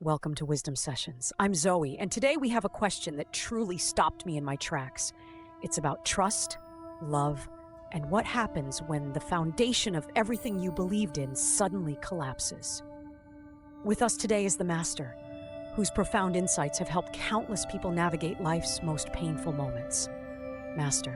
Welcome to Wisdom Sessions. I'm Zoe, and today we have a question that truly stopped me in my tracks. It's about trust, love, and what happens when the foundation of everything you believed in suddenly collapses. With us today is the Master, whose profound insights have helped countless people navigate life's most painful moments. Master,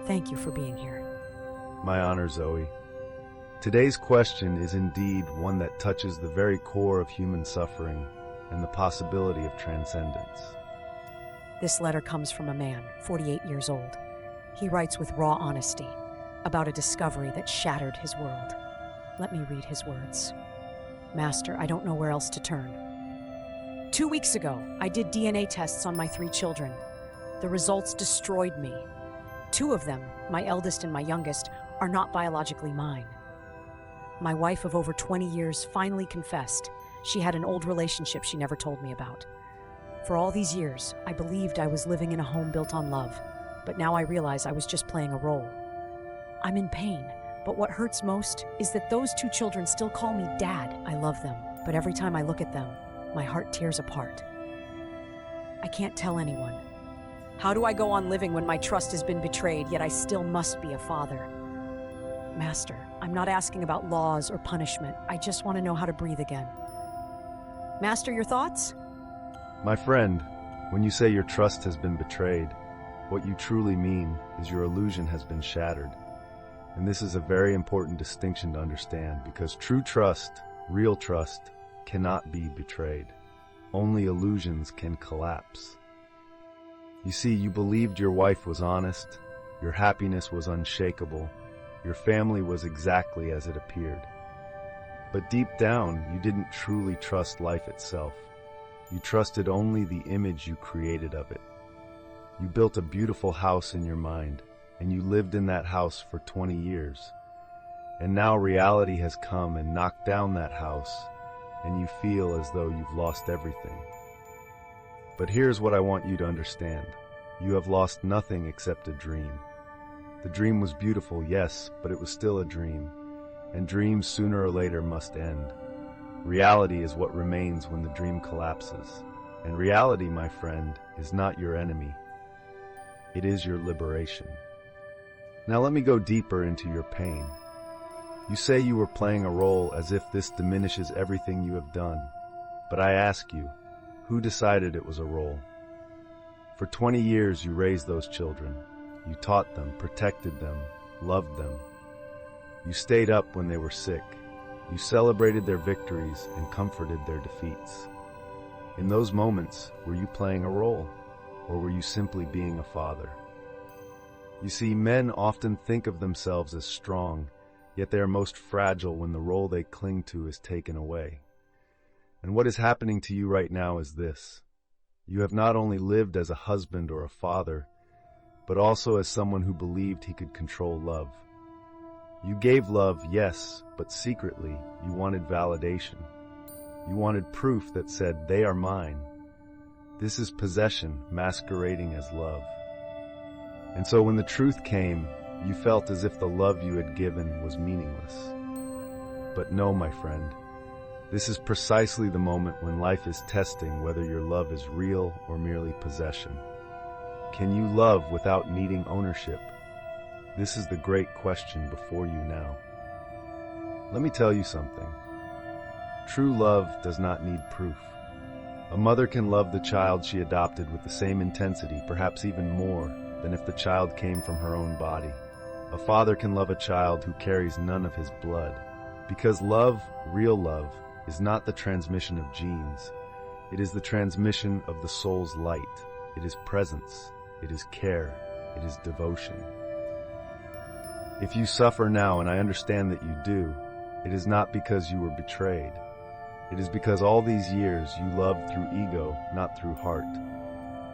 thank you for being here. My honor, Zoe. Today's question is indeed one that touches the very core of human suffering and the possibility of transcendence. This letter comes from a man, 48 years old. He writes with raw honesty about a discovery that shattered his world. Let me read his words. Master, I don't know where else to turn. 2 weeks ago, I did DNA tests on my 3 children. The results destroyed me. 2 of them, my eldest and my youngest, are not biologically mine. My wife of over 20 years finally confessed she had an old relationship she never told me about. For all these years, I believed I was living in a home built on love, but now I realize I was just playing a role. I'm in pain, but what hurts most is that those 2 children still call me Dad. I love them, but every time I look at them, my heart tears apart. I can't tell anyone. How do I go on living when my trust has been betrayed, yet I still must be a father? Master, I'm not asking about laws or punishment. I just want to know how to breathe again. Master, your thoughts? My friend, when you say your trust has been betrayed, what you truly mean is your illusion has been shattered. And this is a very important distinction to understand, because true trust, real trust, cannot be betrayed. Only illusions can collapse. You see, you believed your wife was honest, your happiness was unshakable, your family was exactly as it appeared. But deep down, you didn't truly trust life itself. You trusted only the image you created of it. You built a beautiful house in your mind, and you lived in that house for 20 years. And now reality has come and knocked down that house, and you feel as though you've lost everything. But here's what I want you to understand. You have lost nothing except a dream. The dream was beautiful, yes, but it was still a dream, and dreams sooner or later must end. Reality is what remains when the dream collapses, and reality, my friend, is not your enemy. It is your liberation. Now let me go deeper into your pain. You say you were playing a role as if this diminishes everything you have done, but I ask you, who decided it was a role? For 20 years you raised those children. You taught them, protected them, loved them. You stayed up when they were sick. You celebrated their victories and comforted their defeats. In those moments, were you playing a role, or were you simply being a father? You see, men often think of themselves as strong, yet they are most fragile when the role they cling to is taken away. And what is happening to you right now is this. You have not only lived as a husband or a father, but also as someone who believed he could control love. You gave love, yes, but secretly you wanted validation. You wanted proof that said, they are mine. This is possession masquerading as love. And so when the truth came, you felt as if the love you had given was meaningless. But no, my friend, this is precisely the moment when life is testing whether your love is real or merely possession. Can you love without needing ownership? This is the great question before you now. Let me tell you something. True love does not need proof. A mother can love the child she adopted with the same intensity, perhaps even more, than if the child came from her own body. A father can love a child who carries none of his blood. Because love, real love, is not the transmission of genes. It is the transmission of the soul's light. It is presence. It is care. It is devotion. If you suffer now, and I understand that you do, it is not because you were betrayed. It is because all these years you loved through ego, not through heart.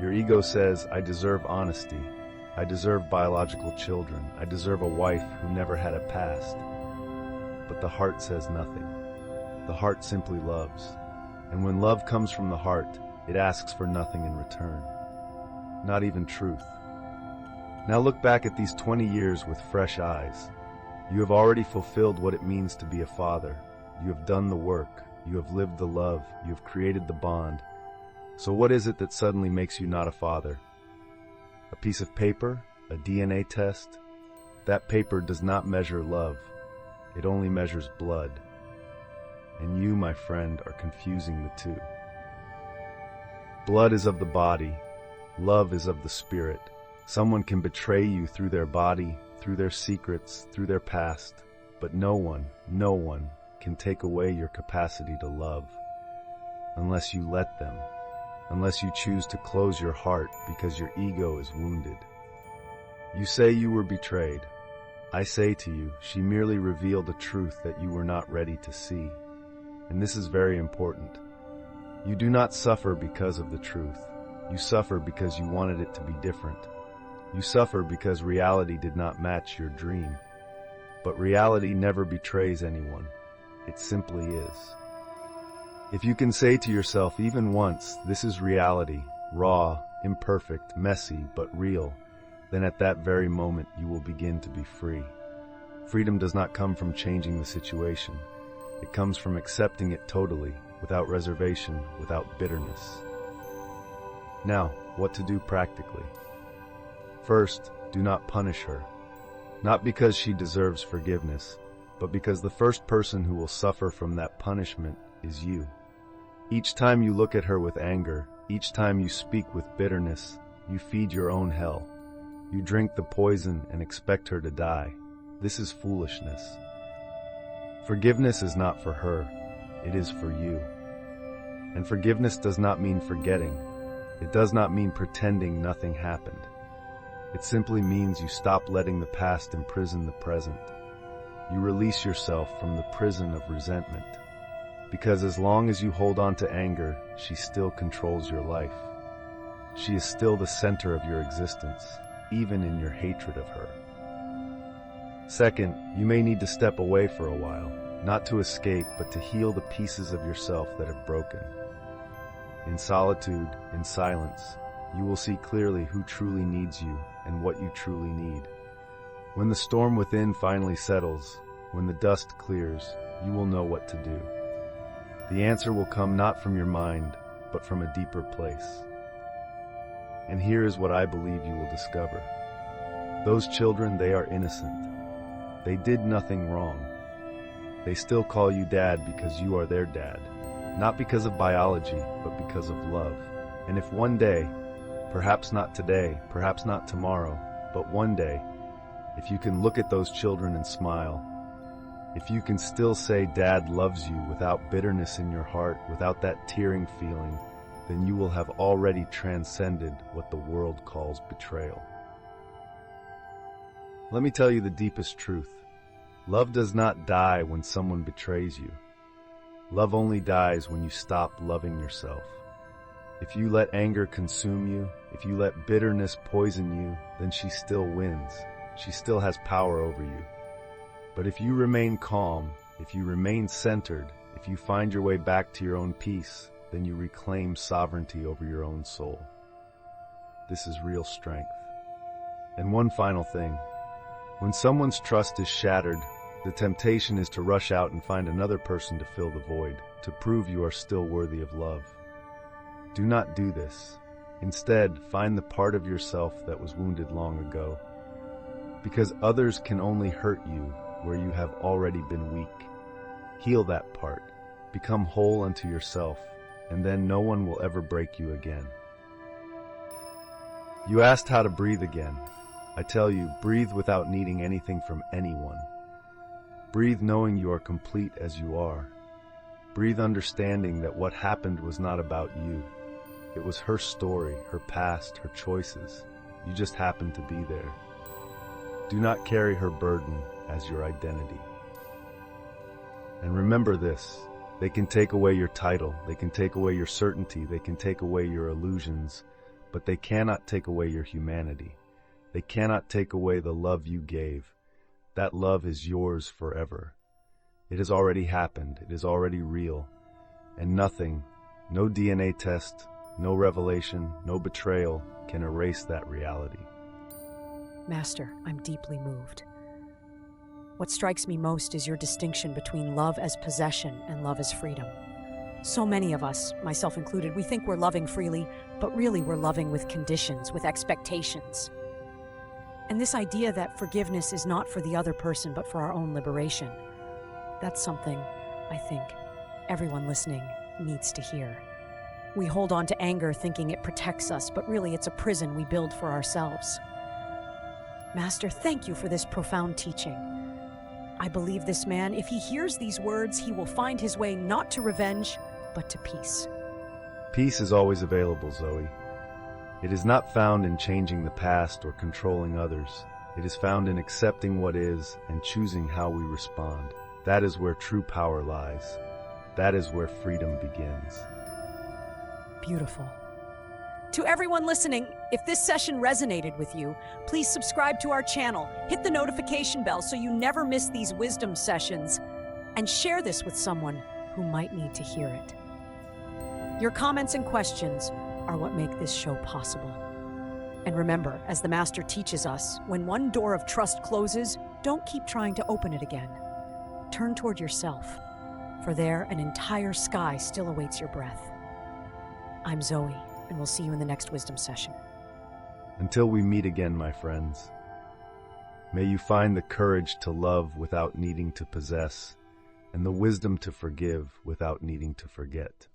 Your ego says, I deserve honesty. I deserve biological children. I deserve a wife who never had a past. But the heart says nothing. The heart simply loves. And when love comes from the heart, it asks for nothing in return. Not even truth. Now look back at these 20 years with fresh eyes. You have already fulfilled what it means to be a father. You have done the work. You have lived the love. You have created the bond. So what is it that suddenly makes you not a father? A piece of paper? A DNA test? That paper does not measure love. It only measures blood. And you, my friend, are confusing the two. Blood is of the body. Love is of the spirit. Someone can betray you through their body, through their secrets, through their past, but no one can take away your capacity to love unless you let them, unless you choose to close your heart because your ego is wounded. You say you were betrayed. I say to you, she merely revealed a truth that you were not ready to see. And this is very important. You do not suffer because of the truth. You suffer because you wanted it to be different. You suffer because reality did not match your dream. But reality never betrays anyone. It simply is. If you can say to yourself even once, this is reality, raw, imperfect, messy, but real, then at that very moment you will begin to be free. Freedom does not come from changing the situation. It comes from accepting it totally, without reservation, without bitterness. Now, what to do practically? First, do not punish her. Not because she deserves forgiveness, but because the first person who will suffer from that punishment is you. Each time you look at her with anger, each time you speak with bitterness, you feed your own hell. You drink the poison and expect her to die. This is foolishness. Forgiveness is not for her, it is for you. And forgiveness does not mean forgetting. It does not mean pretending nothing happened. It simply means you stop letting the past imprison the present. You release yourself from the prison of resentment. Because as long as you hold on to anger, she still controls your life. She is still the center of your existence, even in your hatred of her. Second, you may need to step away for a while, not to escape, but to heal the pieces of yourself that have broken. In solitude, in silence, you will see clearly who truly needs you and what you truly need. When the storm within finally settles, when the dust clears, you will know what to do. The answer will come not from your mind, but from a deeper place. And here is what I believe you will discover. Those children, they are innocent. They did nothing wrong. They still call you dad because you are their dad. Not because of biology, but because of love. And if one day, perhaps not today, perhaps not tomorrow, but one day, if you can look at those children and smile, if you can still say dad loves you without bitterness in your heart, without that tearing feeling, then you will have already transcended what the world calls betrayal. Let me tell you the deepest truth. Love does not die when someone betrays you. Love only dies when you stop loving yourself. If you let anger consume you, if you let bitterness poison you, then she still wins. She still has power over you. But if you remain calm, if you remain centered, if you find your way back to your own peace, then you reclaim sovereignty over your own soul. This is real strength. And one final thing. When someone's trust is shattered, the temptation is to rush out and find another person to fill the void, to prove you are still worthy of love. Do not do this. Instead, find the part of yourself that was wounded long ago. Because others can only hurt you where you have already been weak. Heal that part. Become whole unto yourself, and then no one will ever break you again. You asked how to breathe again. I tell you, breathe without needing anything from anyone. Breathe knowing you are complete as you are. Breathe understanding that what happened was not about you. It was her story, her past, her choices. You just happened to be there. Do not carry her burden as your identity. And remember this, they can take away your title, they can take away your certainty, they can take away your illusions, but they cannot take away your humanity. They cannot take away the love you gave. That love is yours forever. It has already happened, it is already real, and nothing, no DNA test, no revelation, no betrayal can erase that reality. Master, I'm deeply moved. What strikes me most is your distinction between love as possession and love as freedom. So many of us, myself included, we think we're loving freely, but really we're loving with conditions, with expectations. And this idea that forgiveness is not for the other person, but for our own liberation, that's something I think everyone listening needs to hear. We hold on to anger thinking it protects us, but really it's a prison we build for ourselves. Master, thank you for this profound teaching. I believe this man, if he hears these words, he will find his way not to revenge, but to peace. Peace is always available, Zoe. It is not found in changing the past or controlling others. It is found in accepting what is and choosing how we respond. That is where true power lies. That is where freedom begins. Beautiful. To everyone listening, if this session resonated with you, please subscribe to our channel, hit the notification bell so you never miss these wisdom sessions, and share this with someone who might need to hear it. Your comments and questions are what make this show possible. And remember, as the Master teaches us, when one door of trust closes, don't keep trying to open it again. Turn toward yourself, for there an entire sky still awaits your breath. I'm Zoe, and we'll see you in the next wisdom session. Until we meet again, my friends, may you find the courage to love without needing to possess, and the wisdom to forgive without needing to forget.